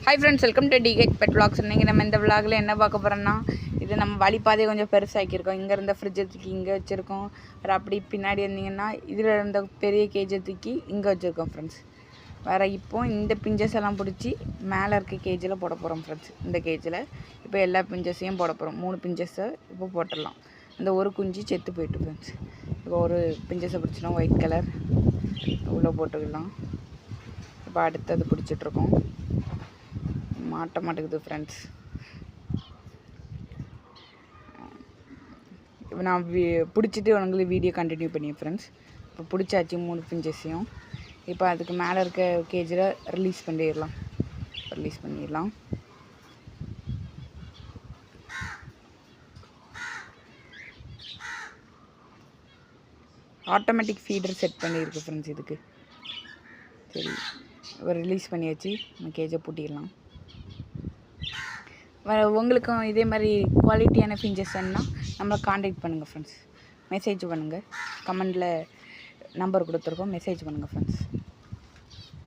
Hi friends, welcome to டிகேட் pet vlogs. இன்றைக்கி நம்ம இந்த விளாகில் என்ன பார்க்க போகிறோம்னா, இது நம்ம வழிபாதையை கொஞ்சம் பெருசாக்கியிருக்கோம். இங்கே இருந்த ஃப்ரிட்ஜை தூக்கி இங்கே வச்சுருக்கோம். வேறு அப்படி பின்னாடி இருந்தீங்கன்னா இதில் இருந்த பெரிய கேஜை தூக்கி இங்கே வச்சுருக்கோம் ஃப்ரெண்ட்ஸ். வேறு இப்போ இந்த பிஞ்சஸ் எல்லாம் பிடிச்சி மேலே இருக்க கேஜில் போட போகிறோம் ஃப்ரெண்ட்ஸ். இந்த கேஜில் இப்போ எல்லா பிஞ்சஸையும் போட போகிறோம். 3 பிஞ்சஸை இப்போ போட்டுடலாம். இந்த ஒரு குஞ்சு செத்து போயிட்டு ஃப்ரெண்ட்ஸ். இப்போ ஒரு பிஞ்சஸை பிடிச்சிடும், ஒயிட் கலர் உள்ளே போட்டுக்கலாம். இப்போ அடுத்தது பிடிச்சிட்ருக்கோம். மாட்ட மாட்டேங்குது ஃப்ரெண்ட்ஸ். இப்போ நான் பிடிச்சிட்டு உங்களுக்கு வீடியோ கண்டினியூ பண்ணி ஃப்ரெண்ட்ஸ். இப்போ பிடிச்சாச்சு 3 பிஞ்சஸையும். இப்போ அதுக்கு மேலே இருக்க கேஜில் ரிலீஸ் பண்ணிடலாம். ஆட்டோமேட்டிக் ஃபீடர் செட் பண்ணியிருக்கு ஃப்ரெண்ட்ஸ் இதுக்கு. சரி, இப்போ ரிலீஸ் பண்ணியாச்சு. நம்ம கேஜை பூட்டிடலாம். உங்களுக்கும் இதே மாதிரி குவாலிட்டியான ஃபிஞ்சஸ் வேணுன்னா நம்மளை காண்டாக்ட் பண்ணுங்கள் ஃப்ரெண்ட்ஸ். மெசேஜ் பண்ணுங்கள். கமெண்டில் நம்பர் கொடுத்துருக்கோம், மெசேஜ் பண்ணுங்கள் ஃப்ரெண்ட்ஸ்.